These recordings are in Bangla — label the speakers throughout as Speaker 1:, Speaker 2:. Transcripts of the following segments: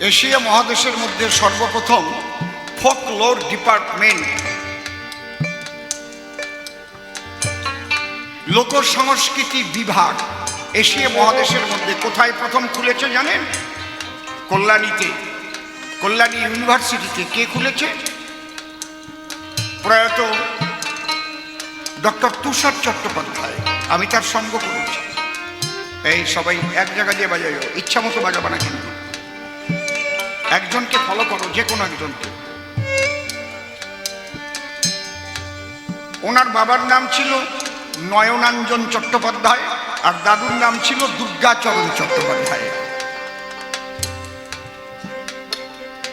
Speaker 1: এশিয়া মহাদেশের মধ্যে সর্বপ্রথম ফোকলোর ডিপার্টমেন্ট, লোক সংস্কৃতি বিভাগ এশিয়া মহাদেশের মধ্যে কোথায় প্রথম খুলেছে জানেন? কল্যাণীতে, কল্যাণী ইউনিভার্সিটিতে। কে খুলেছে? প্রয়াত ডক্টর তুষার চট্টোপাধ্যায়। আমি তার সঙ্গ করেছি। এই সবাই এক জায়গা দিয়ে বাজাই, ইচ্ছা মতো বাজাবা না, কিন্তু একজনকে ফলো করো, যে কোনো একজনকে। ওনার বাবার নাম ছিল নয়নাঞ্জন চট্টোপাধ্যায় আর দাদুর নাম ছিল দুর্গাচরণ চট্টোপাধ্যায়।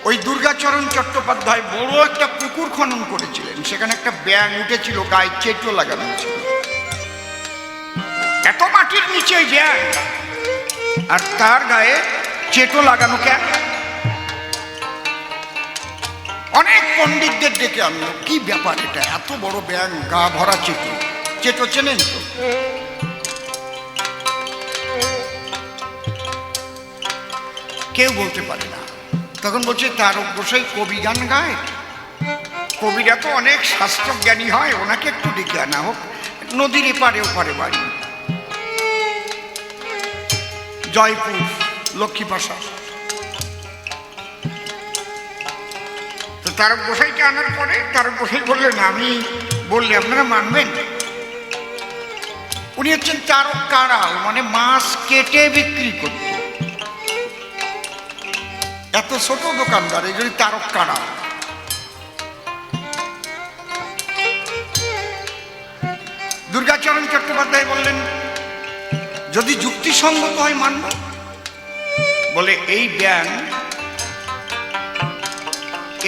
Speaker 1: ওই দুর্গাচরণ চট্টোপাধ্যায় বড় একটা পুকুর খনন করেছিলেন। সেখানে একটা ব্যাঙ উঠেছিল, গায়ে চেটো লাগানো ছিল। এত মাটির নিচে ব্যাঙ, আর তার গায়ে চেটো লাগানো কেন? অনেক পণ্ডিতদের ডেকে আনলো, কি ব্যাপার এটা, এত বড় ব্যাঙ, গা ভরা চেটো। চেটো চেনেন তো? কেউ বলতে পারে না। তখন বলছে তারক গোসাই কবি গান গায়, কবিরা তো অনেক শাস্ত্রজ্ঞানী হয়, ওনাকে একটু ডেকে আনা হোক। নদীর এপারে ওপারে বাড়ি, জয়পুর, লক্ষ্মীপাশা। তো তারক গোসাইকে আনার পরে তারক গোসাই বললেন, আমি বললে আপনারা মানবেন? উনি হচ্ছেন তারক কাঁড়াল, মানে মাছ কেটে বিক্রি করত। এত ছোট দোকানদার, এই জন্য তারক কাঁড়াল। দুর্গাচরণ চট্টোপাধ্যায় বললেন, যদি যুক্তিসঙ্গত হয় মানব। বলে এই ব্যাঙ,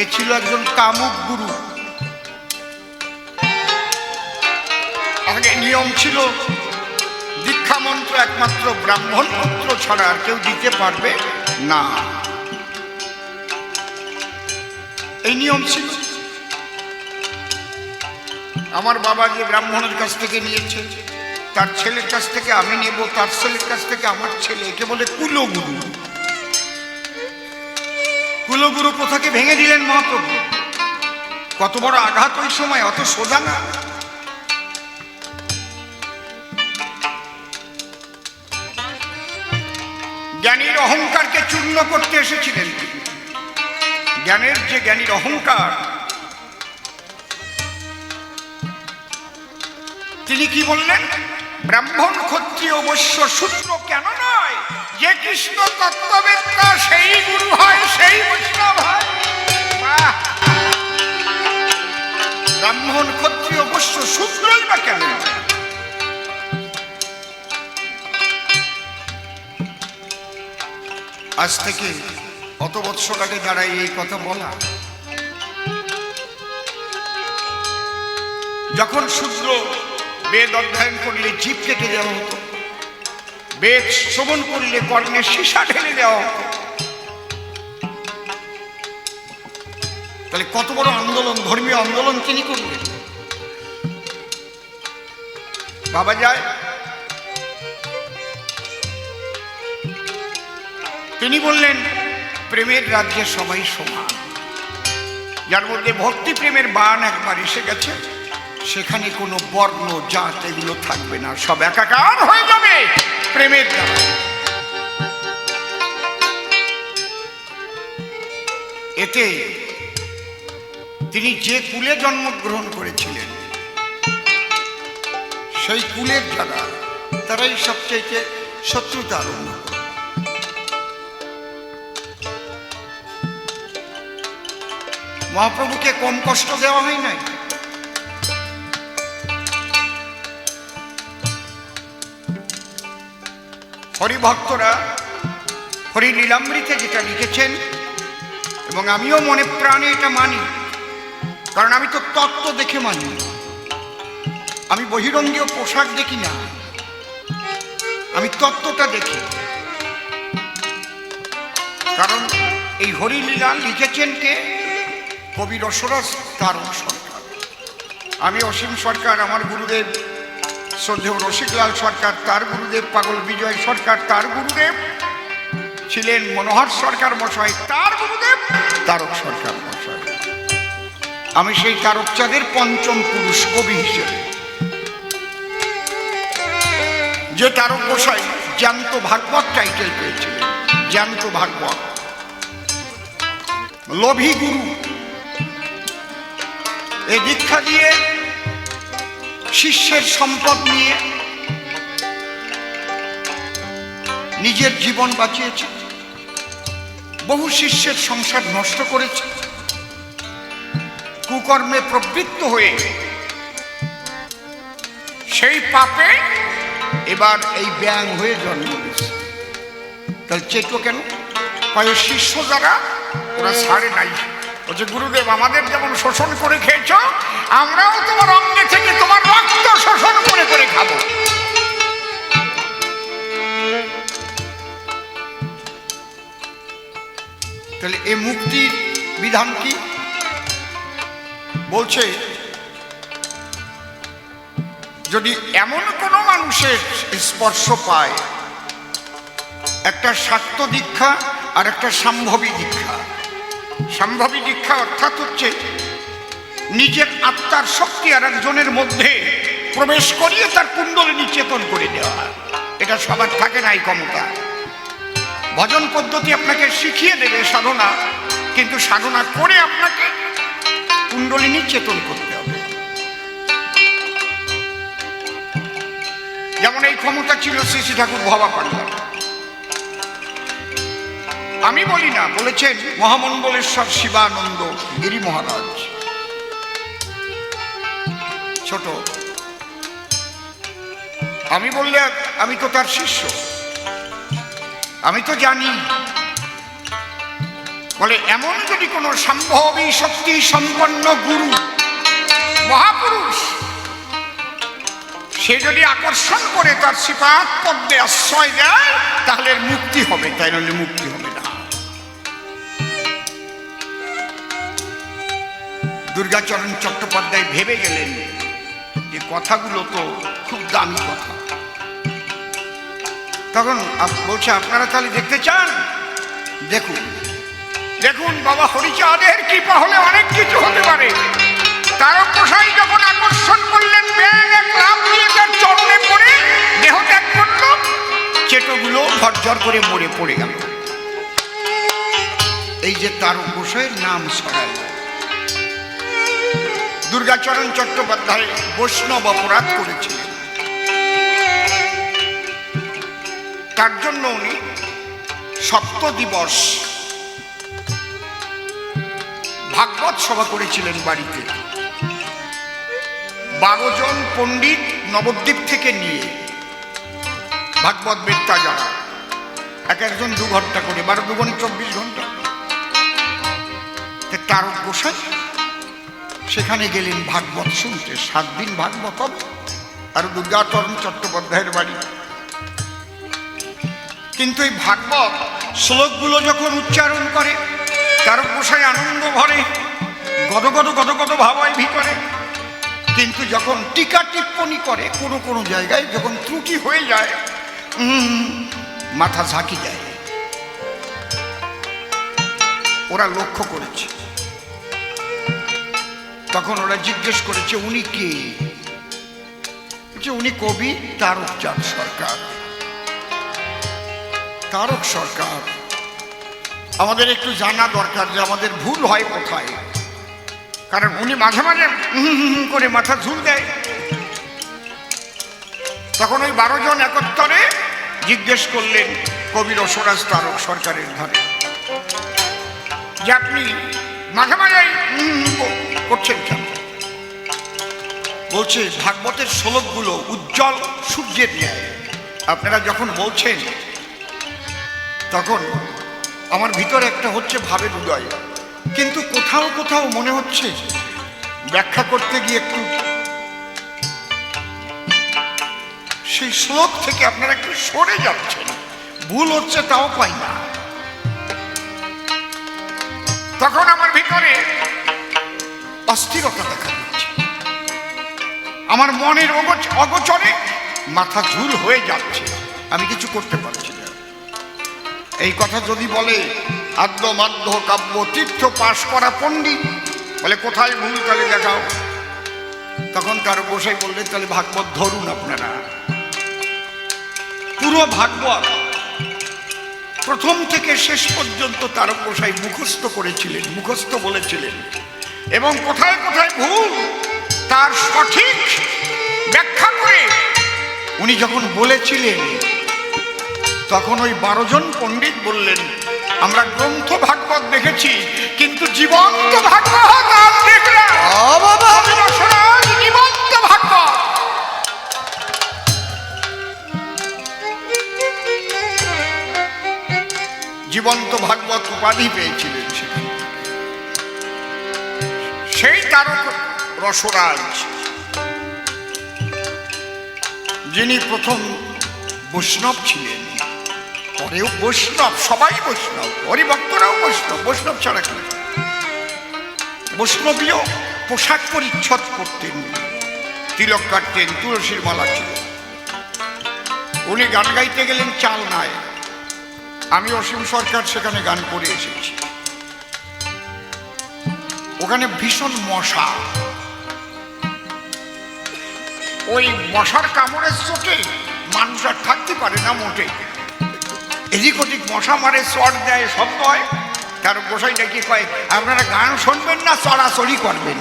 Speaker 1: এ ছিল একজন কামুক গুরু। আগে নিয়ম ছিল দীক্ষা মন্ত্র একমাত্র ব্রাহ্মণ পুত্র ছাড়া আর কেউ দিতে পারবে না, এই নিয়ম ছিল। আমার বাবা যে ব্রাহ্মণের কাছ থেকে নিয়েছে, তার ছেলের কাছ থেকে আমি নেব, তার ছেলের কাছ থেকে আমার ছেলে, একে বলে কুলগুরু। কুলগুরু প্রথাকে ভেঙে দিলেন মহাপ্রভু। কত বড় আঘাত ওই সময়, অত সোজা না। জ্ঞানীর অহংকারকে চূর্ণ করতে এসেছিলেন। জ্ঞানের যে জ্ঞানীর অহংকার, তিনি কি বললেন? ব্রাহ্মণ ক্ষত্রিয় বৈশ্য শূদ্র কেন নয়, যে কৃষ্ণ তত্ত্ববেত্তা সেই গুরু হয়, সেই বৈষ্ণব হয়। ব্রাহ্মণ ক্ষত্রিয় বৈশ্য শূদ্রই বা কেন? আজ থেকে কত বৎসর আগে দাঁড়াই এই কথা বলা। যখন শূদ্র বেদ অধ্যয়ন করলে জিভ কেটে দেওয়া হতো, বেদ শ্রবণ করলে কর্ণে সীসা ঢেলে দেওয়া হতো। তাহলে কত বড় আন্দোলন, ধর্মীয় আন্দোলন তিনি করলেন। বাবা যায়, তিনি বললেন প্রেমের রাজ্যে সবাই সমান। যার মধ্যে ভক্তি প্রেমের বাণ একবার এসে গেছে, সেখানে কোনো বর্ণ জাত এগুলো থাকবে না, সব একাকার হয়ে যাবে প্রেমের দ্বারা। এতে তিনি যে কুলে জন্মগ্রহণ করেছিলেন, সেই কুলের যারা, তারাই সবচেয়ে শত্রুতা আরম্ভ করে। মহাপ্রভুকে কম কষ্ট দেওয়া হয় নাই। হরিভক্তরা হরি লীলামৃতে যেটা লিখেছেন, এবং আমিও মনে প্রাণে এটা মানি, কারণ আমি তো তত্ত্ব দেখে মানি, আমি বহিরঙ্গীয় পোশাক দেখি না, আমি তত্ত্বটা দেখি। কারণ এই হরিলীলা লিখেছেন কে? কবি রসরস তারক সরকার। আমি অসীম সরকার, আমার গুরুদেব শ্রদ্ধেয় রসিকলাল সরকার, তার গুরুদেব পাগল বিজয় সরকার, তার গুরুদেব ছিলেন মনোহর সরকার মশাই, তার গুরুদেব তারক সরকার মশাই। আমি সেই তারকচাঁদের পঞ্চম পুরুষ কবি হিসেবে। যে তারক গোসাই জ্যান্ত ভাগবত টাইটেল পেয়েছিলেন, জ্যান্ত ভাগবত। লোভী গুরু, এই দীক্ষা দিয়ে শিষ্যের সম্পদ নিয়ে নিজের জীবন বাঁচিয়েছে, বহু শিষ্যের সংসার নষ্ট করেছে, কুকর্মে প্রবৃত্ত হয়ে সেই পাপে এবার এই ব্যাং হয়ে জন্ম নিয়েছে। তাহলে চেটো কেন? কয়েক শিষ্য যারা ওরা ছাড়ে নাই, বলছে গুরুদেব আমাদের যেমন শোষণ করে খেয়েছ, আমরাও তোমার অঙ্গে থেকে তোমার রক্ত শোষণ করে করে খাবো। তাহলে এ মুক্তির বিধান কি? বলছে যদি এমন কোনো মানুষের স্পর্শ পায়, একটা শাক্ত দীক্ষা আর একটা সম্ভবী দীক্ষা। সম্ভবী দীক্ষা অর্থাৎ হচ্ছে নিজের আত্মার শক্তি আর একজনের মধ্যে প্রবেশ করিয়ে তার কুণ্ডলিনী চেতন করে দেওয়া। এটা সবার থাকে না এই ক্ষমতা। ভজন পদ্ধতি আপনাকে শিখিয়ে দেবে সাধনা, কিন্তু সাধনা করে আপনাকে কুণ্ডলিনী চেতন করতে হবে। যেমন এই ক্ষমতা ছিল শ্রী শ্রী ঠাকুর ভবা পান্ডার। আমি বলি না, বলেছেন মহামণ্ডলেশ্বর শিবানন্দ গিরি মহারাজ। ছোট আমি বললে আমি তো তার শিষ্য, আমি তো জানি। বলে এমন যদি কোনো সম্ভবী শক্তি সম্পন্ন গুরু মহাপুরুষ সে যদি আকর্ষণ করে তার শ্রীপাদ পদ্মে আশ্রয় দেয়, তাহলে মুক্তি হবে, তাই নইলে মুক্তি হবে না। দুর্গাচরণ চট্টোপাধ্যায় ভেবে গেলেন যে কথাগুলো তো খুব দামি কথা। তখন বলছে আপনারা তাহলে দেখতে চান? দেখুন দেখুন বাবা হরিচাঁদের কৃপা হলে অনেক কিছু হতে পারে। তারক গোসাই যখন আকর্ষণ করলেন, ব্যাং এক লাফ দিয়ে তার চরণে পড়ে দেহ ত্যাগ করল, চেটোগুলো ঝরঝর করে মরে পড়ে গেল। এই যে তারক গোসাইয়ের নাম ছড়াল। দুর্গাচরণ চট্টোপাধ্যায় বৈষ্ণব অপরাধ করেছিলেন, তার জন্য উনি সপ্ত দিবস ভাগবত সভা করেছিলেন বাড়িতে। 12 জন পণ্ডিত নবদ্বীপ থেকে নিয়ে ভাগবত বেত্তা যারা, এক একজন 2 ঘন্টা করে, 12 2 গুণ 24 ঘন্টা। তারক গোসাই সেখানে গেলেন ভাগবত শুনতে। 7 দিন ভাগবত হবে। আর দুর্গাচরণ চট্টোপাধ্যায়ের বাড়ি। কিন্তু এই ভাগবত শ্লোকগুলো যখন উচ্চারণ করে, তারক গোসাই আনন্দ ভরে, গদগদ গদগদ ভাব হয় ভিতরে। কিন্তু যখন টিকা টিপ্পণী করে, কোনো কোনো জায়গায় যখন ত্রুটি হয়ে যায়, মাথা ঝাঁকি যায়। ওরা লক্ষ্য করেছে। তখন ওরা জিজ্ঞেস করেছে উনি কে? উনি কবি তারকচাঁদ সরকার। তারক সরকার, আমাদের একটু জানা দরকার যে আমাদের ভুল হয় কোথায়। কারণ উনি মাঝে মাঝে করে মাথা ঝুল দেয়। তখন ওই 12 জন একত্তরে জিজ্ঞেস করলেন কবি রসরাজ তারক সরকারের ধারে যে আপনি মাঝে মাঝে করছেন কেন? বলছে ভাগবতের শ্লোকগুলো উজ্জ্বল সূর্যের ন্যায়। আপনারা যখন বলছেন তখন আমার ভিতরে একটা হচ্ছে ভাবের উদয়, কিন্তু কোথাও কোথাও মনে হচ্ছে ব্যাখ্যা করতে গিয়ে একটু সেই শ্লোক থেকে আপনারা একটু সরে যাচ্ছেন, ভুল হচ্ছে তাও পাই না। তখন আমার ভিতরে অস্থিরতা দেখা দিচ্ছে, আমার মনের অগোচরে মাথা ঝুল হয়ে যাচ্ছে, আমি কিছু করতে পারছি না। এই কথা যদি বলে আদ্য মাধ্য কাব্য তীর্থ পাশ করা পণ্ডিত, বলে কোথায় ভুল তাহলে দেখাও। তখন তার গোসাই বললেন তাহলে ভাগবত ধরুন আপনারা। পুরো ভাগবত প্রথম থেকে শেষ পর্যন্ত তার গোসাই মুখস্থ করেছিলেন, মুখস্থ বলেছিলেন, এবং কোথায় কোথায় ভুল তার সঠিক ব্যাখ্যা করে উনি যখন বলেছিলেন, তখন ওই 12 জন পণ্ডিত বললেন আমরা গ্রন্থ ভাগবত দেখেছি কিন্তু জীবন্ত ভাগবত আর দেখলাম। জীবন্ত ভাগবত জীবন্ত ভাগবত উপাধি পেয়েছিলেন সেখানে। সেই তারক রসরাজ যিনি প্রথম বৈষ্ণব ছিলেন, পরেও বৈষ্ণব, সবাই বৈষ্ণব, হরিভক্তরাও বৈষ্ণব, বৈষ্ণব ছাড়া কি? বৈষ্ণবীয় পোশাক পরিচ্ছদ করতেন, তিলক কাটতেন, তুলসীর মালা ছিল। উনি গান গাইতে গেলেন চালনায়। আমি অসীম সরকার সেখানে গান করে এসেছি। ওখানে ভীষণ মশা, ওই মশার কামড়ের চোটে মানুষ আর থাকতে পারে না মোটে। এদিক ওদিক মশা মারে, চট দেয়, শব্দ হয়। তার গোসাই ডেকে কয় আপনারা গান শুনবেন না চড়াচড়ি করবেন?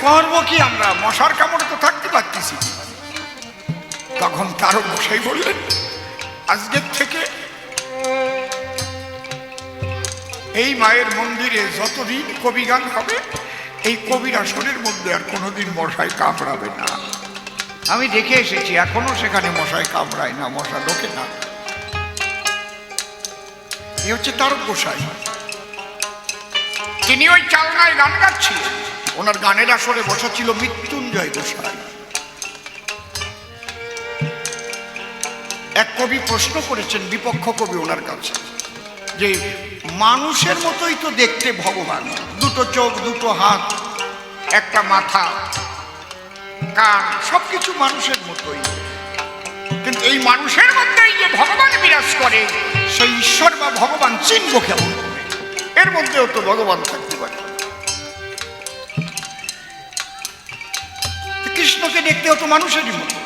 Speaker 1: করবো কি আমরা, মশার কামড়ে তো থাকতে পারতেছি। তখন তার গোসাই বললেন আজকের থেকে এই মায়ের মন্দিরে যতদিন কবি গান হবে এই কবির আসনের মধ্যে আর কোনোদিন মশায় কামড়াবে না। আমি দেখে এসেছি এখনো সেখানে মশায় কামড়ায় না, মশা ঢোকে না। এ হচ্ছে তার গোসাই। তিনি ওই চালনায় গান গাচ্ছিলেন। ওনার গানের আসরে বসা ছিল মৃত্যুঞ্জয় গোসাই। এক কবি প্রশ্ন করেছেন, বিপক্ষ কবি ওনার কাছে, যে মানুষের মতোই তো দেখতে ভগবান, দুটো চোখ, দুটো হাত, একটা মাথা, কান, সবকিছু মানুষের মতোই, কিন্তু এই মানুষের মধ্যেই যে ভগবান বিরাজ করে সেই ঈশ্বর বা ভগবান চিনব কেমন? এর মধ্যেও তো ভগবান থাকতে পারে। কৃষ্ণকে দেখতেও তো মানুষেরই মতো,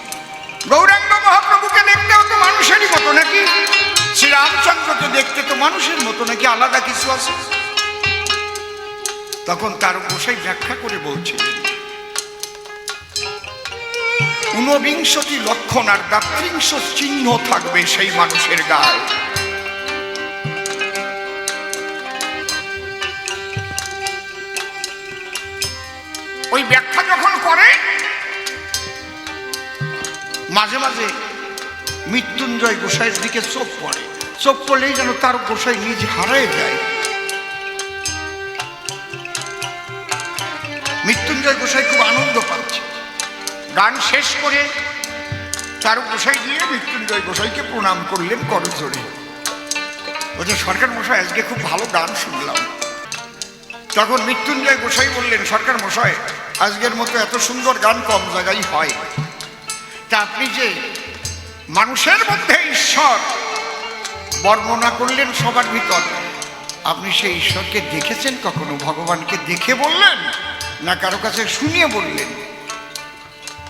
Speaker 1: গৌরাঙ্গ মহাপ্রভুকে দেখতেও তো মানুষেরই মতো নাকি? শ্রীরামচন্দ্রকে দেখতে তো মানুষের মতো নাকি আলাদা কিছু আছে? তখন তার গোসাই ব্যাখ্যা করে বলছিলেন ঊনবিংশতি লক্ষণ আর ৩৩ চিহ্ন থাকবে সেই মানুষের গায়ে। ওই ব্যাখ্যা যখন করে মাঝে মাঝে মৃত্যুঞ্জয় গোসাইয়ের দিকে চোখ পড়ে, চোখ পড়লেই যেন তার গোসাই নিজে হারায় যায়। মৃত্যুঞ্জয় গোসাই খুব আনন্দ পাচ্ছে। গান শেষ করে তার গোসাই দিয়ে মৃত্যুঞ্জয় গোসাইকে প্রণাম করলেন করজোড়ে। বলছে সরকার মশাই আজকে খুব ভালো গান শুনলাম। তখন মৃত্যুঞ্জয় গোসাই বললেন সরকার মশাই আজকের মতো এত সুন্দর গান কম জায়গায় হয়। তা আপনি যে মানুষের মধ্যে ঈশ্বর বর্ণনা করলেন সবার ভিতর, আপনি সেই ঈশ্বরকে দেখেছেন কখনো? ভগবানকে দেখে বললেন না কারো কাছে শুনিয়ে বললেন?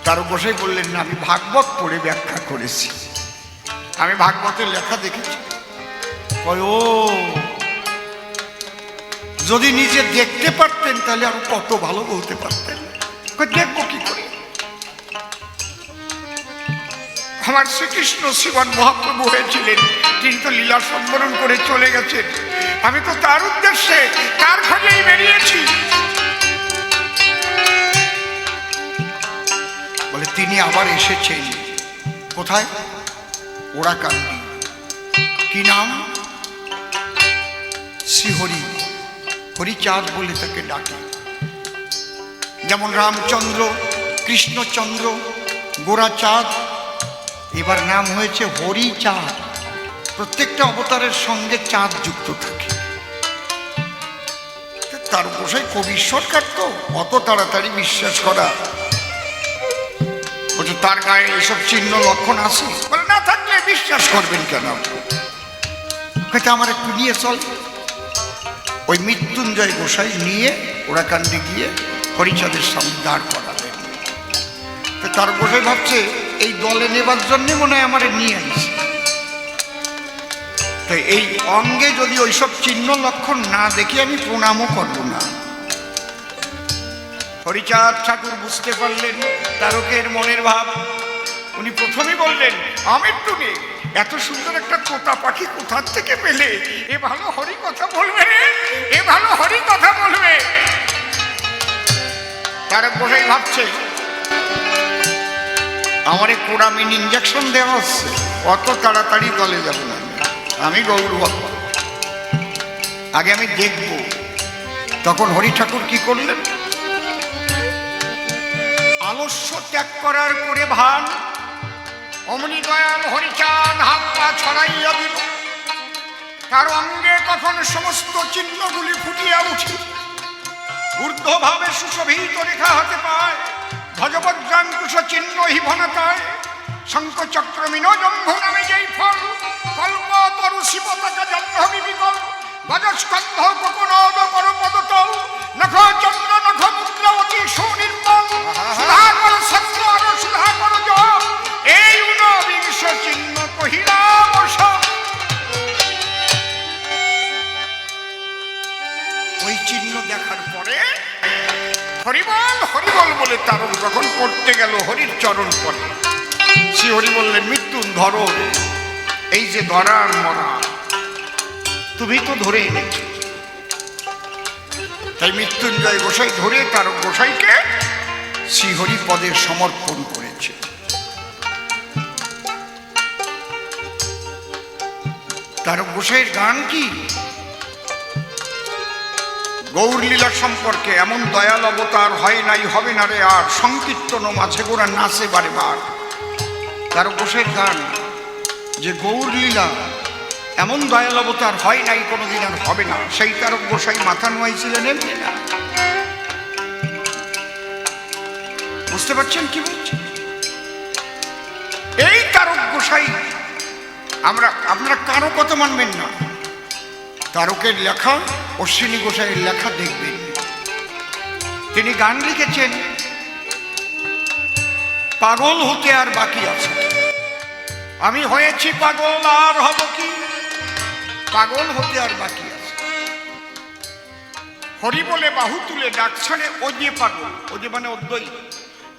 Speaker 1: তার গোসাই বললেন না, আমি ভাগবত পড়ে ব্যাখ্যা করেছি, আমি ভাগবতের লেখা দেখেছি। ও, যদি নিজে দেখতে পারতেন তাহলে আরো কত ভালো বলতে পারতেন। দেখবো কি করে? আমার শ্রীকৃষ্ণ শ্রীমান মহাপ্রভু হয়েছিলেন, তিনি তো লীলা সম্বরণ করে চলে গেছেন। আমি তো তার উদ্দেশ্যে তার খোঁজেই বেরিয়েছি। বলে তিনি আবার এসেছেন। কোথায়? ওরাকান্দি। কি নাম? শ্রীহরি, হরিচাঁদ বলে তাকে ডাকে। যেমন রামচন্দ্র, কৃষ্ণচন্দ্র, গোরাচাঁদ, এবার নাম হয়েছে হরিচাঁদ। প্রত্যেকটা অবতারের সঙ্গে চাঁদ যুক্ত থাকে। তার গোসাই কবি সরকার তো অত তাড়াতাড়ি বিশ্বাস করা, বলছে তার গায়ে এসব চিহ্ন লক্ষণ আছে, বলে না থাকলে বিশ্বাস করবেন কেন? পেতে আমার একটু নিয়ে চল। ওই মৃত্যুঞ্জয় গোসাই নিয়ে ওরাকান্ডে গিয়ে হরিচাঁদের সামনে দাঁড় করালেন। তার গোসাই ভাবছে এই দলে নেবার জন্য মনে হয় আমার নিয়ে আইছে। তো এই অঙ্গে যদি ওইসব চিহ্ন লক্ষণ না দেখে আমি প্রণামও করব না। হরিচাঁদ ঠাকুর বুঝতে পারলেন তারকের মনের ভাব। উনি প্রথমেই বললেন, আমের টুনে এত সুন্দর একটা তোতা পাখি কোথার থেকে পেলে? এ ভালো হরি কথা বলবে রে, এ ভালো হরি কথা বলবে। তারক গোসাই ভাবছে আমার কোরামিন ইঞ্জেকশন দেওয়া হচ্ছে, অত তাড়াতাড়ি দলে যাব না, আমি গৌর ভক্ত, আগে আমি দেখব। তখন হরি ঠাকুর কি করলেন? আলস্য ত্যাগ করার করে ভান অমনি দয়াল হরিচাঁদ হাত পা ছড়াইয়া দিল। তার অঙ্গে তখন সমস্ত চিহ্নগুলি ফুটিয়া উঠিল। ঊর্ধ্বভাবে সুশোভিত রেখা হতে পায়, ধ্বজবজ্রাঙ্কুশ চিহ্ন হিভনতায়, শঙ্খচক্র মিনজম্ভ নামে যেই ফল, কল্প তরু শিবতাকা জহ্নবী বিকল, গজস্কন্ধ কোকনদ পরপদতল, নখ চন্দ্র নখ মুদ্রা অতি সুনির্মল, সুধাকর সত্য আর সুধাকর জপ, এই ঊনবিংশ চিহ্ন কহিলাম সব। ওই চিহ্ন দেখার পরে হরিবল হরিবল বলে তারক যখন করতে গেল হরির চরণ পরে, শ্রী হরি বললেন, মৃত্যুন ধরো, এই যে ধরার মরা তুমি তো ধরে এনেছ। তাই মৃত্যুঞ্জয় গোসাই ধরে তারক গোসাইকে শ্রীহরি পদে সমর্পণ করেছে। তারক গোসাইয়ের গান কি? গৌরলীলা সম্পর্কে, এমন দয়াল অবতার হয় নাই হবে না রে আর, সংকীর্তন মাঝে গোড়া নাচে বারে বার। তারক গোসাইয়ের গান যে গৌরলীলা এমন দয়াল অবতার হয় নাই কোনোদিন আর হবে না, সেই তারক গোসাই মাথা নোয়াইছিলেন এমনি না। বুঝতে পারছেন কি বলছি? এই তারক গোসাই আপনারা কারো কথা মানবেন না, তারকের লেখা অশ্বিনী গোসাইয়ের লেখা দেখবেন। তিনি গান লিখেছেন, পাগল হতে আর বাকি আছে, আমি হয়েছি পাগল আর হব কি, পাগল হতে আর বাকি আছে। হরি বলে বাহু তুলে ডাকছাড়ে ও যে পাগল, ও যে মানে অদ্বৈ,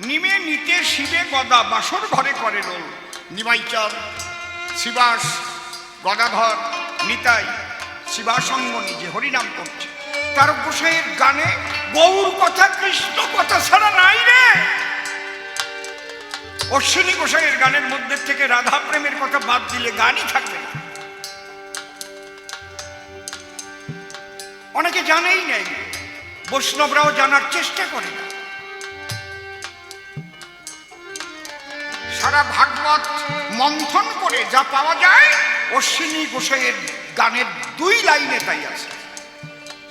Speaker 1: নিমে নিতে শিবে গদা বাসর ঘরে করে রোল, নিমাইচাঁদ শিবাস গদাধর নিতাই শিবাসঙ্গ নিজে হরিনাম করছে। তারক গোসাইয়ের গানে গৌর কথা কৃষ্ণ কথা ছাড়া নাই রে। অশ্বিনী গোসাইয়ের গানের মধ্যে থেকে রাধা প্রেমের কথা বাদ দিলে গানই থাকবে না। অনেকে জানেই নাই, বৈষ্ণবরাও জানার চেষ্টা করে না। সারা ভাগবত মন্থন করে যা পাওয়া যায় অশ্বিনী গোসাইয়ের গানের 2 লাইনে তাই আছে।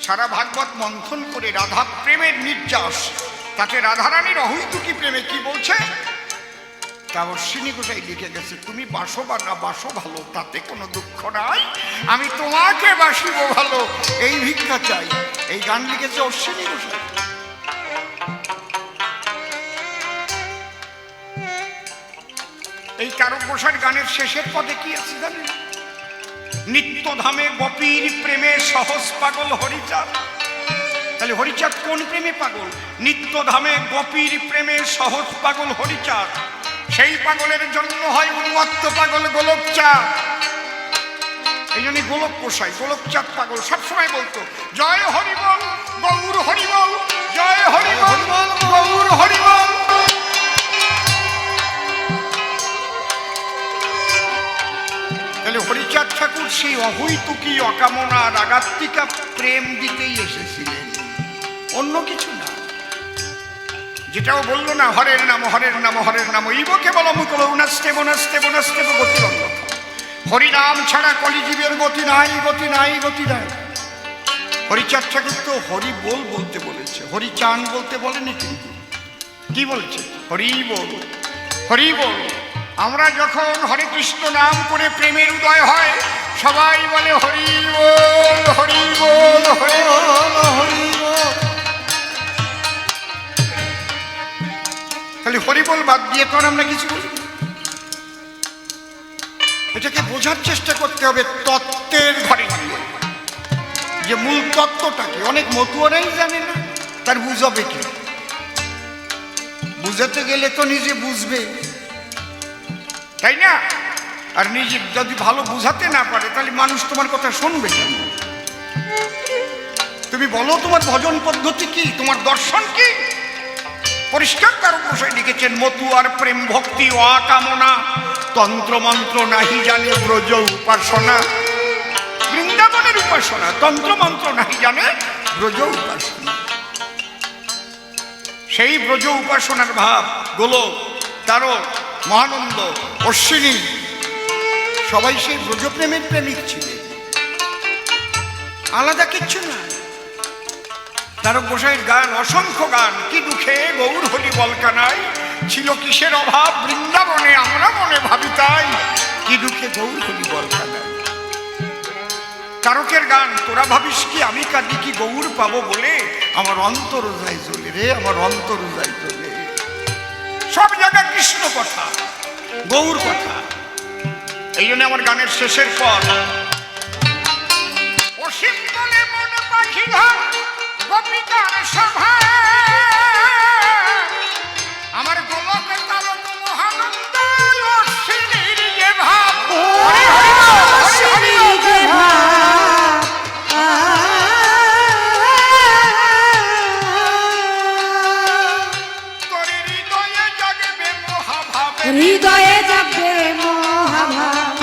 Speaker 1: সারা ভাগবত মন্থন করে রাধা প্রেমের নির্যাস, তাকে রাধারানীর অহৈতুকী প্রেমে কি বলছে তা অশ্বিনী গোসাই লিখে গেছে, তুমি বাসো বা না বাসো ভালো, তাতে কোনো দুঃখ নাই, আমি তোমাকে বাসিব ভালো, এই ভিক্ষা চাই। এই গান লিখেছে অশ্বিনী গোসাই। এই তারক গোসাইয়ের গানের শেষের পদে কি আছে জানেন? নিত্যধামে গোপীর প্রেমে সহজ পাগল হরিচাঁদ। তাহলে হরিচাঁদ কোন প্রেমে পাগল? নিত্যধামে গোপীর প্রেমে সহজ পাগল হরিচাঁদ। সেই পাগলের জন্য হয় উন্মত্ত পাগল গোলকচাঁদ। এই জন্য গোলক গোসাই গোলকচাঁদ পাগল সবসময় বলতো, জয় হরিবল গৌর হরিবল, জয় হরিবল গৌর হরিবল। তাহলে হরিচাঁদ ঠাকুর সেই অহৈতুকী অকামনা রাগাত্মিকা প্রেম দিতেই এসেছিলেন, অন্য কিছু না। যেটাও বললো না, হরের নাম হরের নাম হরের নাম ইবকে বল মুকুল উনাস্তে বনাস্তে বনাস্তে গতিরঙ্গ। হরিনাম ছাড়া কলিজীবের গতি নাই, গতি নাই, গতি নাই। হরিচাঁদ ঠাকুর তো হরি বল বলতে বলেছে, হরিচাঁদ বলতে বলেনি। কিন্তু কি বলছে? হরি বল, হরি বল, আমরা যখন হরে কৃষ্ণ নাম করে প্রেমের উদয় হয়, সবাই বলে হরি বল হরি বল হরি বল হরি বল। খালি হরি বল বাদ দিয়ে তো আমরা কিছু বলি। এটাকে বোঝার চেষ্টা করতে হবে তত্ত্বের ঘরে গিয়ে, যে মূল তত্ত্বটা কি। অনেক মতুয়ারাই জানে না, তার বুঝাবে কি? বুঝাতে গেলে তো নিজে বুঝবে, তাই না? আর নিজে যদি ভালো বুঝাতে না পারে তাহলে মানুষ তোমার কথা শুনবে কেন? তুমি বলো তোমার ভজন পদ্ধতি কি, তোমার দর্শন কি? পরিষ্কার তার গোসাই লিখেছেন, মতুয়ার প্রেম ভক্তি ও কামনা, তন্ত্র মন্ত্র নাহি জানে ব্রজ উপাসনা। বৃন্দাবনের উপাসনা, তন্ত্র মন্ত্র নাহি জানে ব্রজ উপাসনা। সেই ব্রজ উপাসনার ভাব, গোলক, তারক, মহানন্দ, অশ্বিনী সবাই সেই ব্রজপ্রেমের প্রেমিক ছিলেন, আলাদা কিচ্ছু না। তারক গোসাইয়ের গান, অসংখ্য গান। কি দুঃখে গৌর হলি বলকানাই, ছিল কিসের অভাব বৃন্দাবনে আমরা মনে ভাবি তাই, কি দুঃখে গৌর হলি বলকানাই। তারকের গান, তোরা ভাবিস কি আমি কাঁদি কি গৌর পাবো বলে, আমার অন্তর যায় চলে রে, আমার অন্তর যায় চলে। সব জায়গায় কৃষ্ণ কথা, গৌর কথা। এই জন্য আমার গানের শেষের পর, অসীম বলে মনে পাখি ঘর গোপিকার সভা, আমার গোলকের তারক মহানন্দ অশ্বিনীর যে ভাব, অশ্বিনীর যে ভাব, তোর হৃদয়ে জাগবে মহাভাব, হৃদয়ে জাগবে মহাভাব।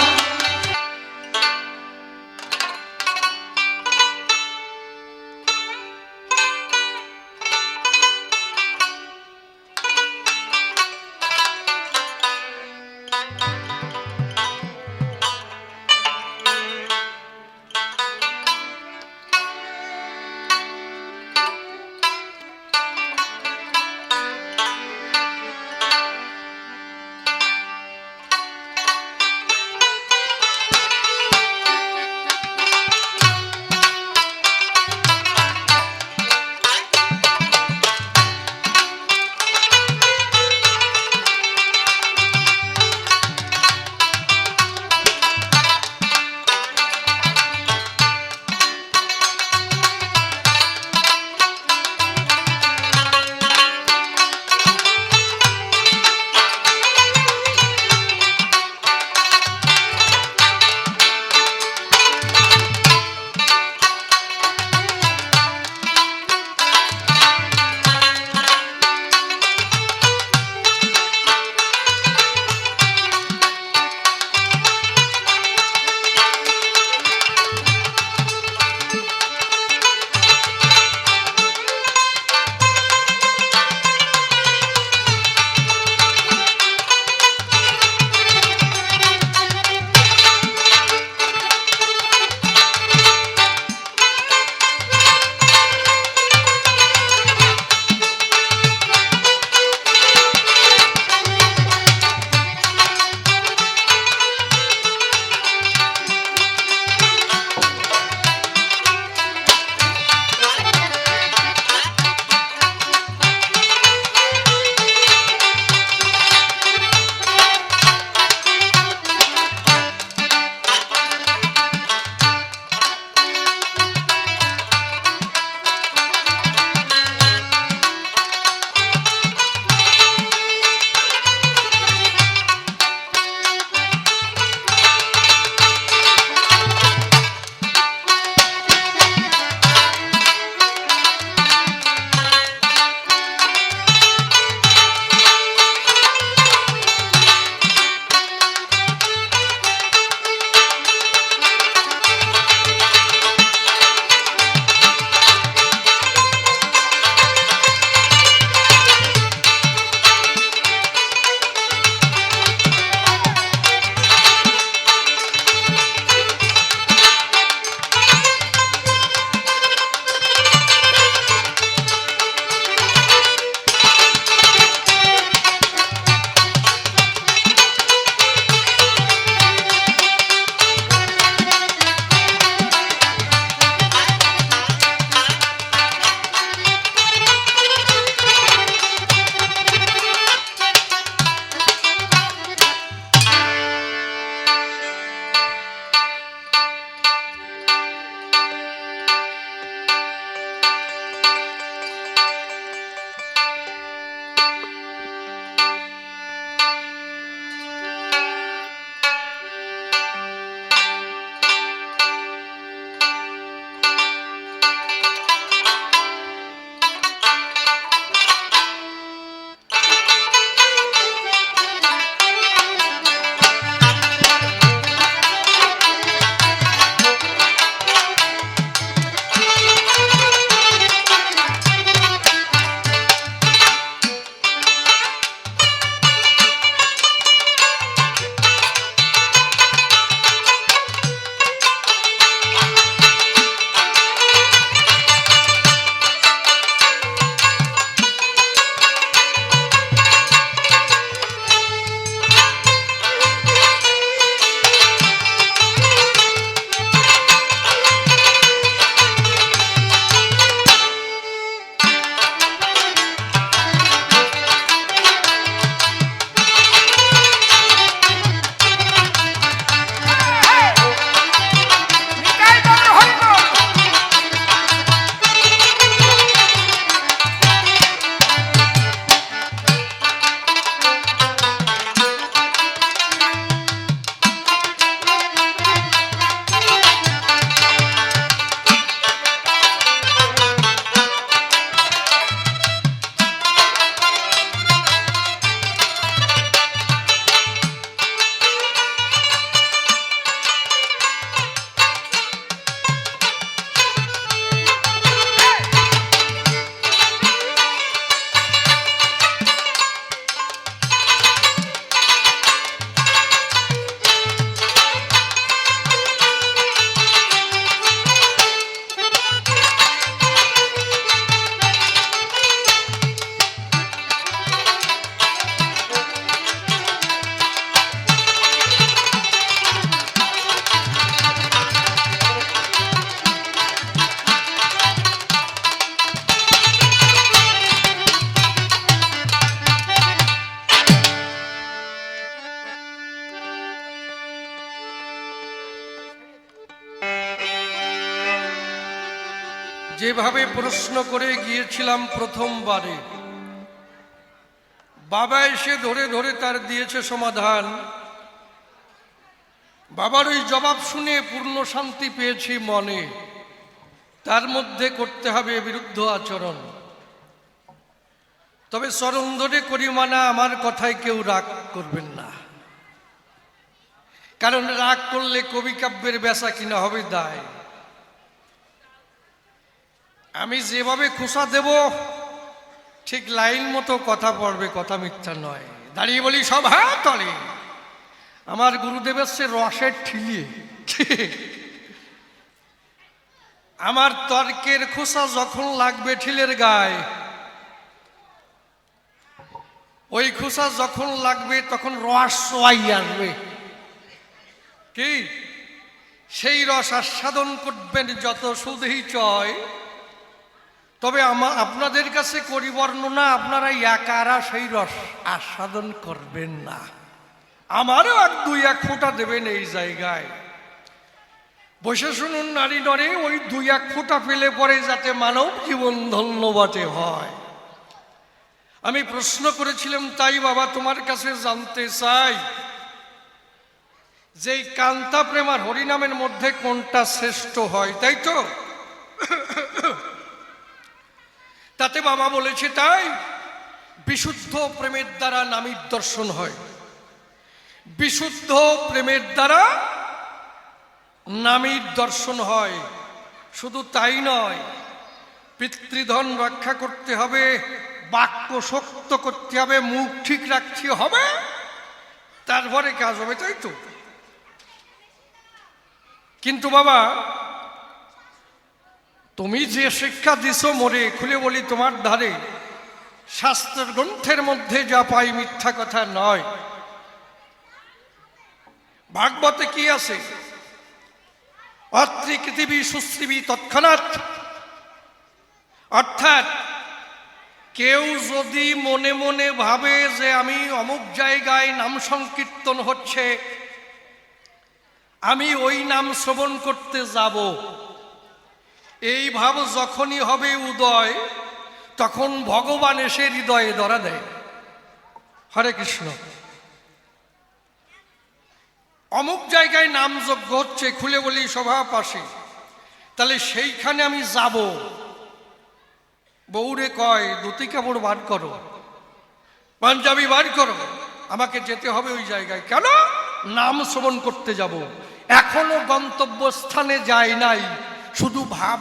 Speaker 2: যেভাবে প্রশ্ন করে গিয়েছিলাম প্রথমবারে, বাবা এসে ধরে ধরে তার দিয়েছে সমাধান। বাবার ওই জবাব শুনে পূর্ণ শান্তি পেয়েছি মনে। তার মধ্যে করতে হবে বিরুদ্ধ আচরণ। তবে চরণ ধরে করি মানা, আমার কথায় কেউ রাগ করবেন না, কারণ রাগ করলে কবি কাব্যের বেচা কিনা হবে দায়। আমি যেভাবে খোসা দেব ঠিক লাইন মতো কথা পড়বে, কথা মিথ্যা নয়। দাঁড়িয়ে বলি সব হ্যাঁ তলে, আমার গুরুদেবের সে রসের ঠিলিয়ে আমার তর্কের খোসা যখন লাগবে ঠিলের গায়ে, ওই খোসা যখন লাগবে তখন রস সোয়াই আসবে। কি সেই রস আস্বাদন করবেন যত সুদেই চয়। তবে আপনাদের কাছে করি বর্ণনা, আপনারা একারা সেই রস আস্বাদন করবেন না, আমারও আর দুই এক ফোঁটা দেবেন এই জায়গায়। বসে শুনুন নারী নরে, ওই দুই এক ফোঁটা পেলে পরে যাতে মানব জীবন ধন্য বটে হয়। আমি প্রশ্ন করেছিলাম, তাই বাবা তোমার কাছে জানতে চাই যে কান্তা প্রেম আর হরিনামের মধ্যে কোনটা শ্রেষ্ঠ হয়, তাই তো? তাতে বাবা বলেছে তাই বিশুদ্ধ প্রেমের দ্বারা নামীর দর্শন হয়, বিশুদ্ধ প্রেমের দ্বারা নামীর দর্শন হয়। শুধু তাই নয়, পিতৃধন রক্ষা করতে হবে, বাক্য শক্ত করতে হবে, মুখ ঠিক রাখতে হবে, তারপরে কাজ হবে, তাই তো? কিন্তু বাবা তুমি যে শিক্ষা দিছো মোরে, খুলে বলি তোমার ধারে শাস্ত্রের গ্রন্থের মধ্যে যা পাই মিথ্যা কথা নয়। ভাগবতে কি আছে? অত্রি পৃথিবী সুশ্রীবী তৎক্ষণাৎ। অর্থাৎ কেউ যদি মনে মনে ভাবে যে আমি অমুক জায়গায় নাম সংকীর্তন হচ্ছে, আমি ওই নাম শ্রবণ করতে যাব, এই ভাব যখনই হবে উদয়, তখন ভগবান এসে হৃদয়ে ধরা দেয়। হরে কৃষ্ণ। অমুক জায়গায় নাম যজ্ঞ হচ্ছে, খুলে বলি সভা পাশে, তাহলে সেইখানে আমি যাব। বউরে কয় ধুতি কাপড় বার করো, পাঞ্জাবি বার করো, আমাকে যেতে হবে ওই জায়গায়। কেন? নাম শ্রবণ করতে যাব। এখনো গন্তব্যস্থানে যায় নাই, শুধু ভাব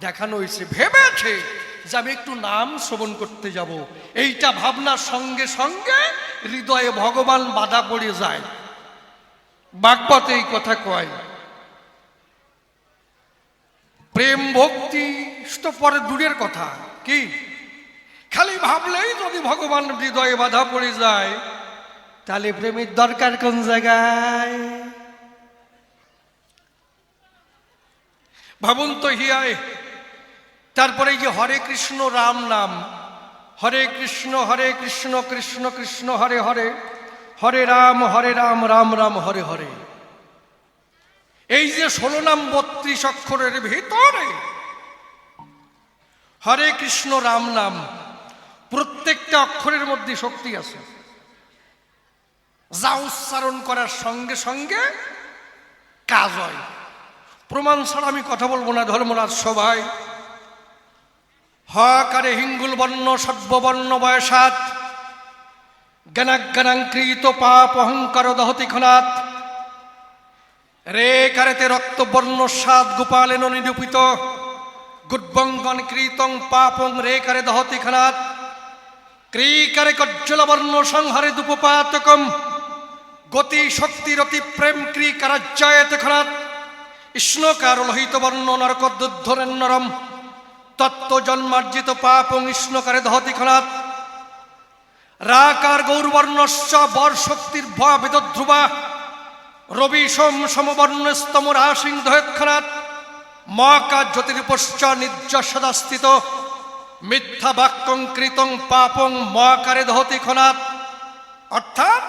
Speaker 2: দেখানো হয়েছে, ভেবেছে যে আমি একটু নাম শ্রবণ করতে যাব। এইটা ভাবনার সঙ্গে সঙ্গে হৃদয়ে ভগবান বাধা পড়ে যায়। ভাগবতে এই কথা কয়। প্রেম ভক্তি তো পরে দূরের কথা, কি খালি ভাবলেই যদি ভগবান হৃদয়ে বাধা পড়ে যায়, তাহলে প্রেমের দরকার কোন জায়গায়? ভাবুন তো হিয়ায়। তারপরে যে হরে কৃষ্ণ রাম নাম, হরে কৃষ্ণ কৃষ্ণ কৃষ্ণ হরে হরে, হরে রাম রাম রাম হরে হরে। এই যে 16 নাম 32 অক্ষরের ভিতরে হরে কৃষ্ণ রাম নাম, প্রত্যেকটা অক্ষরের মধ্যে শক্তি আছে। যা উচ্চারণ করার সঙ্গে সঙ্গে কাজ হয়। প্রমাণ ছাড়া আমি কথা বলবো না। ধর্মরাজ সভায় হকারে হিঙ্গুল বর্ণ সর্ববর্ণ বয়সাত জ্ঞানাজ্ঞানাঙ্কৃত পাপ অহংকার দহতি খনাত রে কারেতে রক্তবর্ণ সাত গোপালেন নিরূপিত গুডবঙ্গন কৃতং পাপং রে কারে দহতি খনাত ক্রীকারে কজ্জল বর্ণ সংহারে দুপপাতকম গতি শক্তিরতি প্রেম ক্রীকারাজ্যায়তে খনাত ইষ্ণকার লোহিত বর্ণ নরকদ্দুদ্ধরেন নরম তত্ত্ব জন্মার্জিত পাপং ইষ্ণকারে দহতি খনাত রাকার গৌরবর্ণশ্চ বর শক্তির ভেদ ধ্রুবা রবি সোম সমবর্ণস্তম রাসিংহক্ষণাৎ মকা জ্যোতির্পশ্চ নির্য সদাস্থিত মিথ্যা বাক্যং কৃতং পাপং মকারে দহতি খনাৎ। অর্থাৎ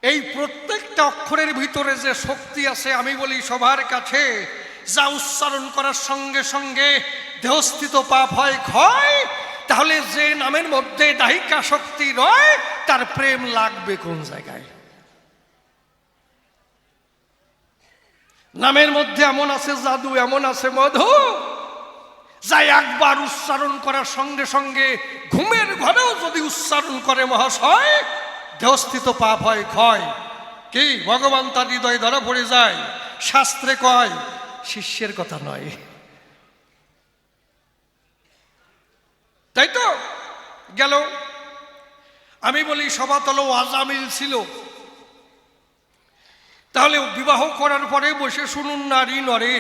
Speaker 2: এই প্রত্যেকটা অক্ষরের ভিতরে যে শক্তি আছে, আমি বলি সবার কাছে যা উচ্চারণ করার সঙ্গে সঙ্গে দেহস্থিত পাপ হয় ক্ষয়, তাহলে যে নামের মধ্যে দাহিকা শক্তি রয় তার প্রেম লাগবে কোন জায়গায়? নামের মধ্যে এমন আছে জাদু, এমন আছে মধু, যা একবার উচ্চারণ করার সঙ্গে সঙ্গে ঘুমের ঘরেও যদি উচ্চারণ করে মহাশয়, দেহস্থিত পাপ হয় ক্ষয়। কি ভগবান তার হৃদয়ে ধরা পড়ে যায়। শাস্ত্রে কয়, শিষ্যের কথা নয়। তাই তো গেল। আমি বলি সভাতলে আজামিল ছিল, তাহলে বিবাহ করার পরে বসে শুনুন নারী নরে,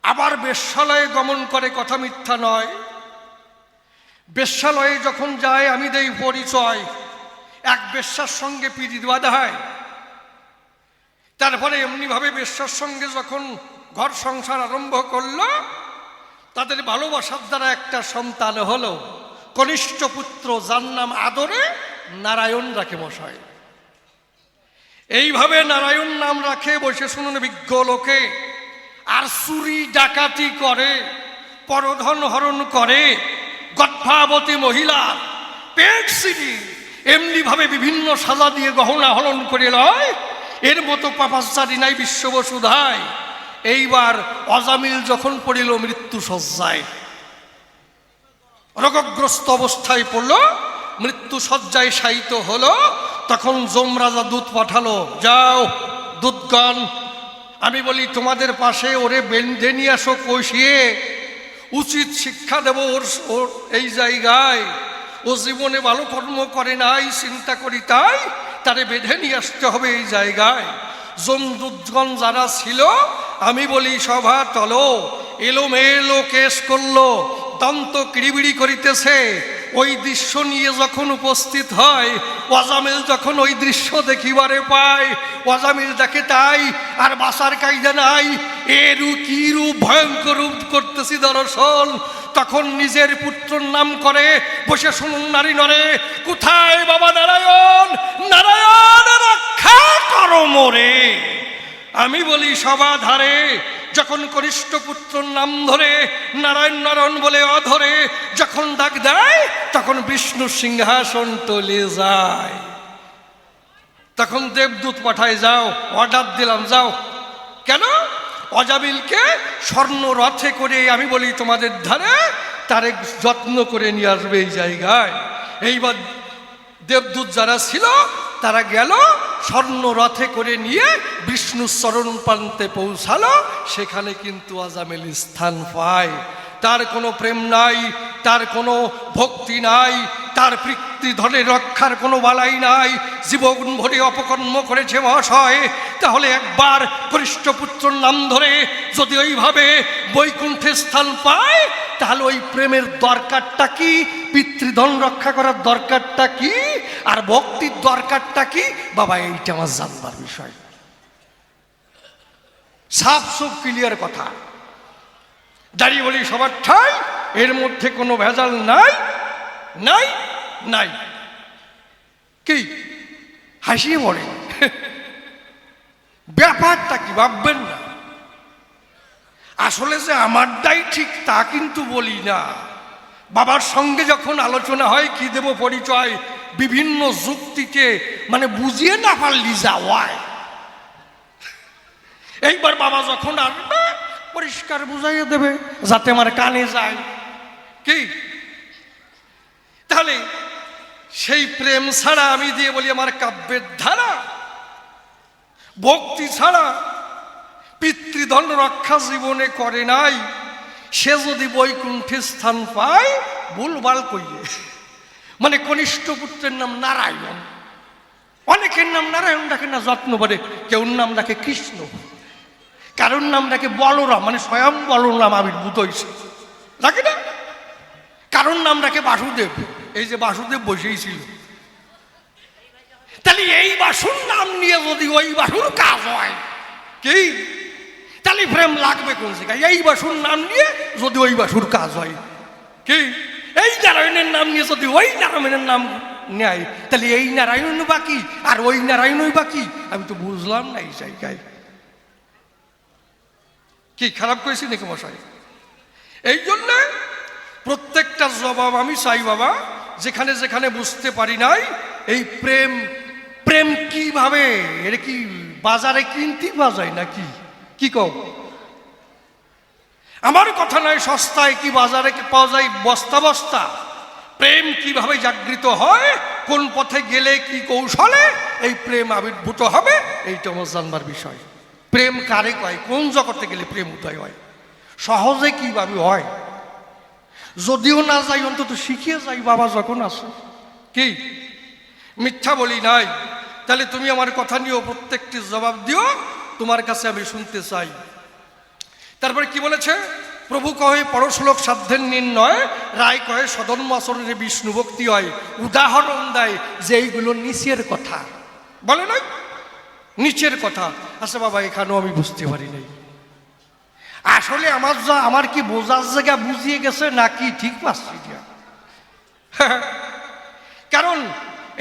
Speaker 2: আবার বেশ্যালয়ে গমন করে, কথা মিথ্যা নয়। বেশ্যালয়ে যখন যায় আমি দেই পরিচয়, এক বেশ্যার সঙ্গে পিড়ি বাঁধা হয়, তারপরে এমনিভাবে বেশ্যার সঙ্গে যখন ঘর সংসার আরম্ভ করলো, তাদের ভালোবাসার দ্বারা একটা সন্তান হলো, কনিষ্ঠ পুত্র, যার নাম আদরে নারায়ণ রাখে মশাই। এইভাবে নারায়ণ নাম রাখে, বসে শুনুন বিজ্ঞ লোকে। আর চুরি ডাকাতি করে, পরধন হরণ করে, গর্ভাবতী মহিলা পেট সিটি এমনি ভাবে বিভিন্ন সাজা দিয়ে গহনা হরণ করে লয়। এর মতো পাপাচারী নাই বিশ্ববসুধায়। এইবার অজামিল যখন পড়িল মৃত্যু শয্যায়, রোগগ্রস্ত অবস্থায় পড়ল, মৃত্যু শয্যায় শায়িত হলো, তখন যমরাজা দূত পাঠালো, যাও দূতগণ, আমি বলি তোমাদের পাশে ওরে বেঁধে নিয়ে আসো, কষিয়ে উচিত শিক্ষা দেব ওর এই জায়গায়। ও জীবনে ভালো কর্ম করে নাই, চিন্তা করি তাই তারে বেঁধে নিয়ে আসতে হবে এই জায়গায়। যমদূতগণ যারা ছিল, আমি বলি সভা তলো, এলোমেলো কেশ করলো, দন্ত কিড়িবিড়ি করিতেছে। ওই দৃশ্য নিয়ে যখন উপস্থিত হয়, ওয়াজামিল যখন ওই দৃশ্য দেখিবারে পায়, ওয়াজামিল দেখে তাই আর বাসার কায়দা নাই, এরু কি রূপ ভয়ঙ্কর রূপ করতেছি দর্শন। তখন নিজের পুত্রর নাম করে, বসে শুনুন নারী নরে, কোথায় বাবা নারায়ণ, নারায়ণ রক্ষা করো মোরে। আমি বলি সভা ধারে, যখন কনিষ্ঠ পুত্রর নাম ধরে, নারায়ণ নারায়ণ বলে অধরে যখন ডাক দেয়, তখন বিষ্ণু সিংহাসন টলে যায়। তখন দেবদূত পাঠায়, যাও, অর্ডার দিলাম, যাও। কেন? অজামিলকে স্বর্ণ রথে করে, আমি বলি তোমাদের ধারে, তারে যত্ন করে নিয়ে আসবে এই জায়গায়। এইবার দেবদূত যারা ছিল তারা গেল, স্বর্ণ রথে করে নিয়ে বিষ্ণু চরণ প্রান্তে পৌঁছালো। সেখানে কিন্তু আজামিল স্থান পায়। তার কোনো প্রেম নাই, তার কোনো ভক্তি নাই, তার পিতৃধনের রক্ষার কোনো বালাই নাই, জীবন ভরে অপকর্ম করেছে মহাশয়। তাহলে একবার কনিষ্ঠ পুত্রর নাম ধরে যদি ওইভাবে বৈকুণ্ঠে স্থান পায়, তাহলে ওই প্রেমের দরকারটা কি, পিতৃধন রক্ষা করার দরকারটা কি, আর ভক্তির দরকারটা কি? বাবা, এইটা আমার জানবার বিষয়। সাফ সুফ ক্লিয়ার কথা। দাঁড়িয়ে বলি সবার ঠাই, এর মধ্যে কোনো ভেজাল নাই, নাই, নাই। কি হাসিয়ে পড়ে? ব্যাপারটা কি ভাববেন না। আসলে যে আমারটাই ঠিক তা কিন্তু বলি না। বাবার সঙ্গে যখন আলোচনা হয়, কি দেব পরিচয়, বিভিন্ন যুক্তিকে মানে বুঝিয়ে না পারলি যাওয়ায়। এইবার বাবা যখন আসবে পরিষ্কার বুঝাইয়ে দেবে, যাতে আমার কানে যায়। কি তাহলে সেই প্রেম ছাড়া, আমি দিয়ে বলি আমার কাব্যের ধারা, ভক্তি ছাড়া পিতৃধন রক্ষা জীবনে করে নাই, সে যদি বৈকুণ্ঠে স্থান পায়, ভুলভাল কইয়ে। মানে কনিষ্ঠ পুত্রের নাম নারায়ণ, অনেকের নাম নারায়ণ ডাকে না যত্ন করে, কেউ নাম ডাকে কৃষ্ণ, কারোর নাম ডাকে বলরাম, মানে স্বয়ং বলরাম আবির্ভূত হয়েছে, ডাকে না। কারোর নাম ডাকে বাসুদেব, এই যে বাসুদেব বসেই ছিল। তাহলে এই বাসুর নাম নিয়ে যদি ওই বাসুর কাজ হয়, কি তাহলে প্রেম লাগবে কোন জায়গায়? এই বাসুর নাম নিয়ে যদি ওই বাসুর কাজ হয়, কি এই নারায়ণের নাম নিয়ে যদি ওই নারায়ণের নাম নেয়, তাহলে এই নারায়ণ বাকি আর ওই নারায়ণই বাকি? আমি তো বুঝলাম না এই জায়গায়। কি খারাপ করেছি নাকি মশাই? এই জন্যে প্রত্যেকটা জবাব আমি চাই বাবা, যেখানে যেখানে বুঝতে পারি নাই এই প্রেম, প্রেম কিভাবে, এটা কি বাজারে কিনতে পাওয়া যায় নাকি? কি কও? আমার কথা নয়, সস্তায় কি বাজারে কি পাওয়া যায় বস্তা বস্তা? প্রেম কিভাবে জাগৃত হয়, কোন পথে গেলে কি কৌশলে এই প্রেম আবির্ভূত হবে, এইটা আমার জানবার বিষয়। প্রেম কারে কয়, কোন জগতে গেলে প্রেম উদয় হয়, সহজে কিভাবে হয়, যদিও না যাই অন্তত শিখিয়ে যাই বাবা যখন আসে। কি মিথ্যা বলি নাই? তাহলে তুমি আমার কথা নিয়েও প্রত্যেকটি জবাব দিও, তোমার কাছে আমি শুনতে চাই। তারপরে কি বলেছে? প্রভু কহে পরশ্লোক সাধ্যের নির্ণয়, রায় কহে সদর্ম আচরণে বিষ্ণু ভক্তি হয়। উদাহরণ দেয় যে এইগুলো নিচের কথা, বলে নাই নিচের কথা। আচ্ছা বাবা, এখানেও আমি বুঝতে পারি নাই আসলে আমার কি বোঝার জায়গা বুঝিয়ে গেছে নাকি ঠিক পাচ্ছি দিয়া। কারণ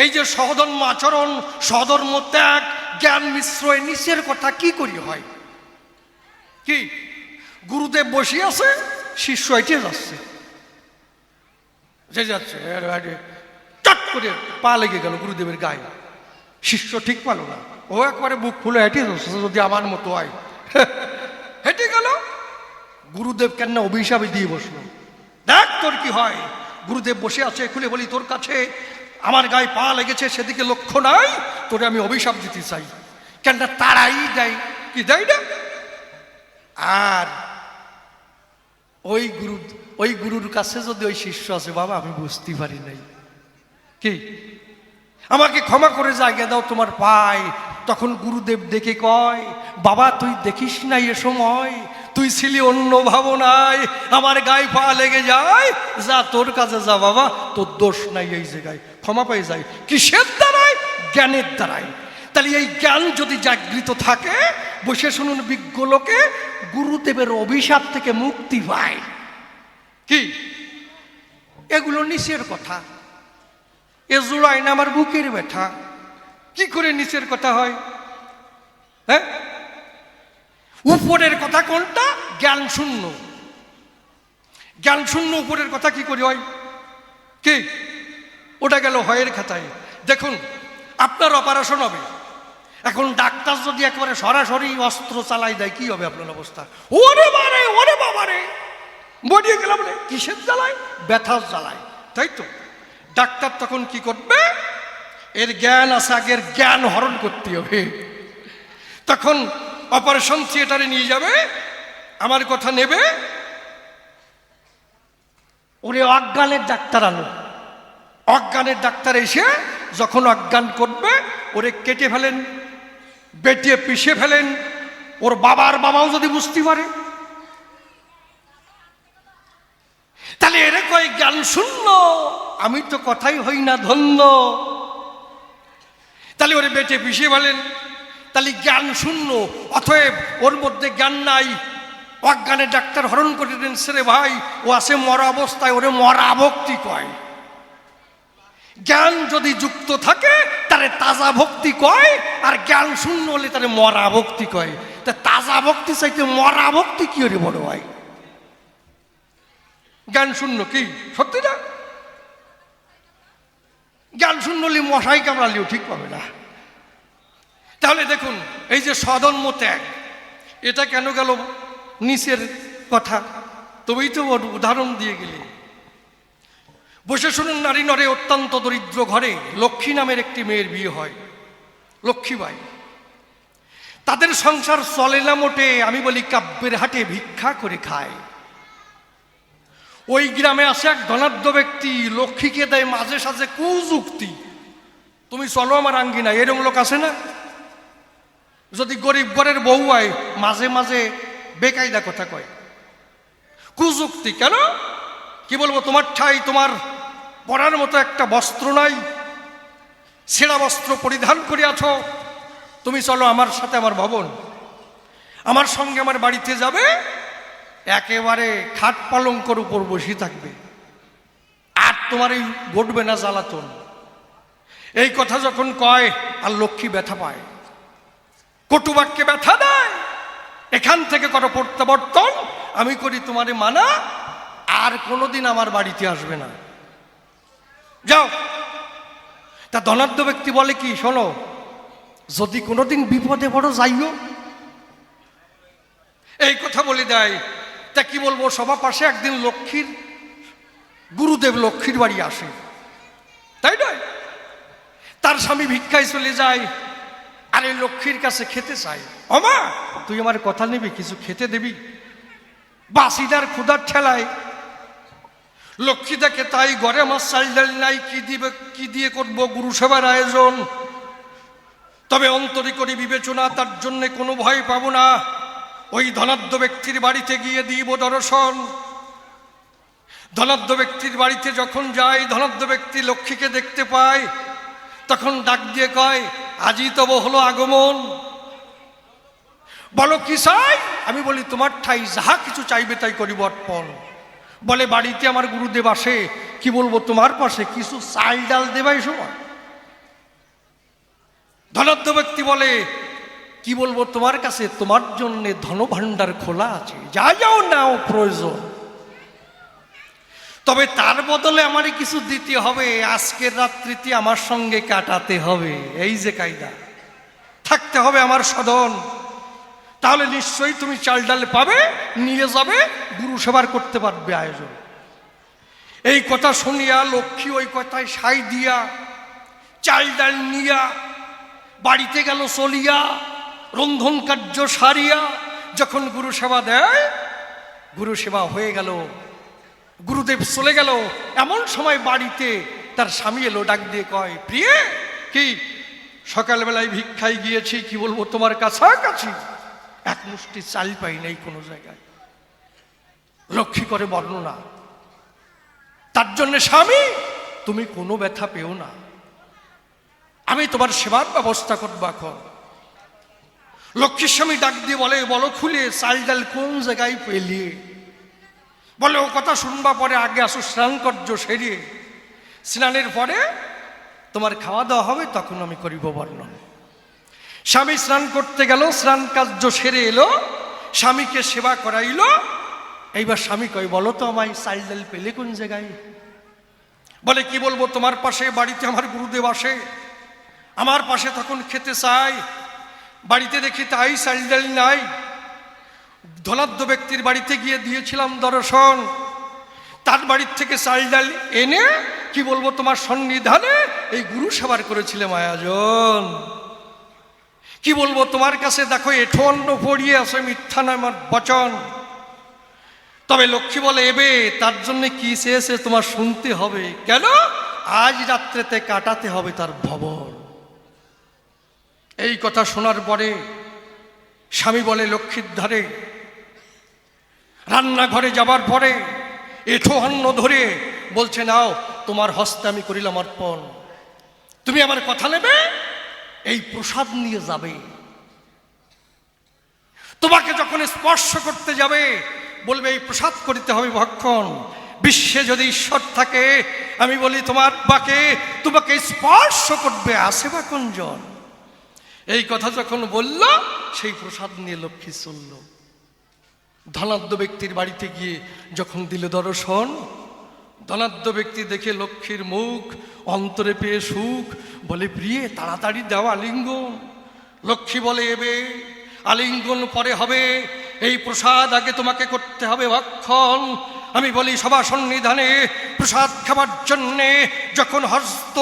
Speaker 2: এই যে সহধর্ম আচরণ, সধর্ম ত্যাগ, জ্ঞান মিশ্র, নিচের কথা কি করি হয়? কি গুরুদেব বসে আছে, শিষ্য এটে যাচ্ছে, যে যাচ্ছে চট করে পা লেগে গেল গুরুদেবের গায়ে, শিষ্য ঠিক পালো না, ও একবারে বুক ফুলে হেঁটে যাচ্ছে, যদি আমার মতো হয় হেঁটে গেল। গুরুদেব কেন অভিশাপে দিয়ে বসলো, দেখ তোর কি হয়। গুরুদেব বসে আছে, খুলে বলি তোর কাছে আমার গায়ে পা লেগেছে সেদিকে লক্ষ্য নাই, তোরে আমি অভিশাপ দিতে চাই। কেন তারাই দেয়, কি দেয় না? আর ওই গুরুর কাছে যদি ওই শিষ্য আছে, বাবা আমি বুঝতে পারি নাই, কি আমাকে ক্ষমা করে জায়গা দাও তোমার পায়। তখন গুরুদেব দেখে কয়, বাবা তুই দেখিস নাই এ সময়, তুই ছিলি অন্য ভাবনায়, আমার গায়ে পা লেগে যায়, যা তোর কাছে যা বাবা, তোর দোষ নাই এই জায়গায়, ক্ষমা পেয়ে যায়। কিসের দ্বারায়? জ্ঞানের দ্বারায়। তাহলে এই জ্ঞান যদি জাগৃত থাকে, বসে শুনুন, বিজ্ঞ লোকে গুরুদেবের অভিশাপ থেকে মুক্তি পায়। কি এগুলো নিচের কথা, এ জোড়ায় না আমার বুকের ব্যথা। কি করে নিচের কথা হয়? হ্যাঁ, উপরের কথা কোনটা? জ্ঞান শূন্য। জ্ঞান শূন্য উপরের কথা কি করে হয়? কি ওটা গেল হয়ের খাতায়। দেখুন, আপনার অপারেশন হবে, এখন ডাক্তার যদি একবারে সরাসরি অস্ত্র চালাই দেয়, কি হবে আপনার অবস্থা? ওরে বারে, ওরে বাবারে, মরিয়ে গেলাম রে। কিসের জ্বালায়? ব্যথার জ্বালায়, তাই তো। ডাক্তার তখন কি করবে? এর জ্ঞান আছে, আগের জ্ঞান হরণ করতে হবে। তখন অপারেশন থিয়েটারে নিয়ে যাবে, আমার কথা নেবে, ওরে অজ্ঞানের ডাক্তার আনো। অজ্ঞানের ডাক্তার এসে যখন অজ্ঞান করবে, ওরে কেটে ফেলেন, বেটে পিষে ফেলেন। ওর বাবার বাবাও যদি বুঝতে পারে, তাহলে এরে কয় জ্ঞান শূন্য, আমি তো কথাই হই না ধন্য। তাহলে ওরে বেটে পিষে ফেলেন, তাহলে জ্ঞান শূন্য, অতএব ওর মধ্যে জ্ঞান নাই। অজ্ঞানের ডাক্তার হরণ করে দেন, সেরে ভাই ও আছে মরা অবস্থায়, ওরে মরা ভক্তি কয়। জ্ঞান যদি যুক্ত থাকে তারে তাজা ভক্তি কয়, আর জ্ঞান শূন্য হলে তারে মরা ভক্তি কয়। তা তাজা ভক্তি চাইতে মরা ভক্তি কি হলে বড় হয়? জ্ঞান শূন্য কি সত্যি না? জ্ঞান শূন্য হলে মশাই কামড়ালেও ঠিক পাবে না। তাহলে দেখুন, এই যে সদর্ম ত্যাগ, এটা কেন গেল নিচের কথা? তুমি তো উদাহরণ দিয়ে গেলে। বসে শুনুন, নারী নরে অত্যন্ত দরিদ্র ঘরে লক্ষ্মী নামের একটি মেয়ের বিয়ে হয়, লক্ষ্মীবাই। তাদের সংসার চলে না মোটে, আমি বলি কাব্যের হাটে ভিক্ষা করে খায়। ওই গ্রামে আসে এক ধনাঢ্য ব্যক্তি, লক্ষ্মীকে দেয় মাঝে সাঝে কুযুক্তি, তুমি চলো আমার আঙ্গিনা। এরকম লোক আছে না? যদি গরিব ঘরের বউ হয়, মাঝে মাঝে বেকায়দা কথা কয়, কুযুক্তি। কেন? কি বলবো, তোমার ঠাই তোমার পরার মতো একটা বস্ত্র নাই, ছেঁড়া বস্ত্র পরিধান করে আছো, তুমি চলো আমার সাথে আমার ভবন, আমার সঙ্গে আমার বাড়িতে যাবে, একেবারে খাট পালঙ্কর উপর বসে থাকবে, আর তোমার এই ঘটবে না জ্বালাতন। এই কথা যখন কয়, আর লক্ষ্মী ব্যথা পায়, কটুবাক্যে ব্যথা দেয়। এখান থেকে করো প্রত্যাবর্তন, আমি করি তোমারে মানা, আর কোনোদিন আমার বাড়িতে আসবে না, যাও। তা ধনাঢ্য ব্যক্তি বলে কি, শোনো, যদি কোনোদিন বিপদে পড়ো যাইও, এই কথা বলে দেয়। তা কি বলবো, সবার পাশে একদিন লক্ষ্মীর গুরুদেব লক্ষ্মীর বাড়ি আসে, তাই নয়? তার স্বামী ভিক্ষায় চলে যায়, আর এই লক্ষ্মীর কাছে খেতে চাই। ওমা, তুই আমার কথা নিবি, কিছু খেতে দিবি? বাসিদার ক্ষুধার ঠেলায় লক্ষ্মী দেখে তাই, ঘরে আমার চাল ডাল নাই, কি দিয়ে করবো গুরু সেবার আয়োজন। তবে অন্তরে করি বিবেচনা, তার জন্য কোনো ভয় পাবো না, ওই ধনাঢ্য ব্যক্তির বাড়িতে গিয়ে দিব দর্শন। ধনাঢ্য ব্যক্তির বাড়িতে যখন যাই, ধনাঢ্য ব্যক্তি লক্ষ্মীকে দেখতে পায়, তখন ডাক দিয়ে কয়, আজই তব হলো আগমন, বলো কি চাই? আমি বলি, তোমার ঠাই যাহা কিছু চাইবে তাই করিব অর্পণ। বলে, বাড়িতে আমার গুরুদেব আসে, কি বলবো তোমার পাশে কিছু চাল ডাল দেবাই সময়। ধনাঢ্য ব্যক্তি বলে, কি বলবো তোমার কাছে, তোমার জন্য ধনভাণ্ডার খোলা আছে, যা যাও নাও প্রয়োজন, তবে তার বদলে আমারে কিছু দিতে হবে, আজকের রাত্রিটি আমার সঙ্গে কাটাতে হবে। এই যে কায়দা, থাকতে হবে আমার সদন, তাহলে নিশ্চয়ই তুমি চাল ডাল পাবে, নিয়ে যাবে, গুরু সেবার করতে পারবে আয়োজন। এই কথা শুনিয়া লক্ষ্মী ওই কথায় সাই দিয়া চাল ডাল নিয়া বাড়িতে গেল চলিয়া, রন্ধন কার্য সারিয়া যখন গুরু সেবা দেয়, গুরু সেবা হয়ে গেল, গুরুদেব চলে গেল, এমন সময় বাড়িতে তার স্বামী এলো, ডাক দিয়ে কয়, প্রিয়ে, কি সকালবেলায় ভিক্ষায় গিয়েছি, কি বলবো তোমার কাছাকাছি এক মুষ্টি চাল পাই নাই কোনো জায়গায়। লক্ষ্মী করে বর্ণনা, তার জন্য স্বামী তুমি কোনো ব্যথা পেও না, আমি তোমার সেবার ব্যবস্থা করবো এখন। লক্ষ্মীর স্বামী ডাক দিয়ে বলে, বলো খুলে, চাল ডাল কোন জায়গায় পেলে? বলে, ও কথা শুনবা পরে, আগে আসো স্নান কার্য সেরিয়ে, স্নানের পরে তোমার খাওয়া দাওয়া হবে, তখন আমি করিব বর্ণন। স্বামী স্নান করতে গেল, স্নান কার্য সেরে এলো, স্বামীকে সেবা করাইল। এইবার স্বামী কয়, বলো তো আমায় চাল ডাল পেলে কোন জায়গায়? বলে, কি বলবো তোমার পাশে বাড়িতে আমার গুরুদেব আসে, আমার পাশে তখন খেতে চাই, বাড়িতে দেখি তাই চাল ডাল নাই। ধনাঢ্য ব্যক্তির বাড়িতে গিয়ে দিয়েছিলাম দর্শন, তার বাড়ির থেকে চাল ডাল এনে কি বলবো তোমার সন্নিধানে এই গুরু সেবার করেছিলাম আয়োজন। কি বলবো তোমার কাছে, দেখো এঠো অন্ন পড়িয়ে আছে, মিথ্যা নয় আমার বচন। তবে লক্ষ্মী বলে, এবে তার জন্য কি চেয়েছে তোমার শুনতে হবে, কেন? আজ রাত্রেতে কাটাতে হবে তার ভবন। এই কথা শোনার পরে স্বামী বলে, লক্ষ্মীর ধারে রান্নাঘরে যাবার পরে এঠো অন্ন ধরে বলছে, নাও তোমার হস্তে আমি করিলাম অর্পণ, তুমি আমার কথা নেবে, এই প্রসাদ নিয়ে যাবে। তোমাকে যখন স্পর্শ করতে যাবে বলবে, এই প্রসাদ করিতে হবে ভক্ষণ। বিশ্বে যদি ঈশ্বর থাকে, আমি বলি তোমার বাকে তোমাকে স্পর্শ করবে, আসে বা কোনজন? এই কথা যখন বলল, সেই প্রসাদ নিয়ে লক্ষ্মী চলল। ধনাঢ্য ব্যক্তির বাড়িতে গিয়ে যখন দিল দর্শন, ধনাঢ্য ব্যক্তি দেখে লক্ষ্মীর মুখ, অন্তরে পেয়ে সুখ, বলে, প্রিয়ে তাড়াতাড়ি দাও আলিঙ্গন। লক্ষ্মী বলে, এবে আলিঙ্গন পরে হবে, এই প্রসাদ আগে তোমাকে করতে হবে ভক্ষণ। আমি বলি, সভা সন্নিধানে প্রসাদ খাবার জন্যে যখন হস্ত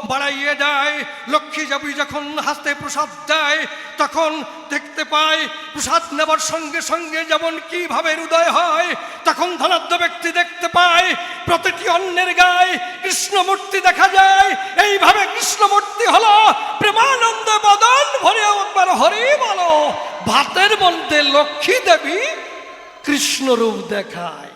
Speaker 2: বাড়াইয়ে দেয়, লক্ষ্মী যাবি যখন হাতে প্রসাদ দেয়, তখন দেখতে পায় প্রসাদ নেবার সঙ্গে সঙ্গে যেমন কিভাবে হৃদয় হয়, তখন ধনাঢ্য ব্যক্তি দেখতে পায় প্রতিটি অন্যের গায়ে কৃষ্ণমূর্তি দেখা যায়। এইভাবে কৃষ্ণমূর্তি হলো প্রেমানন্দ বদন ভরে, একবার হরি বলো। ভাতের মধ্যে লক্ষ্মী দেবী কৃষ্ণরূপ দেখায়।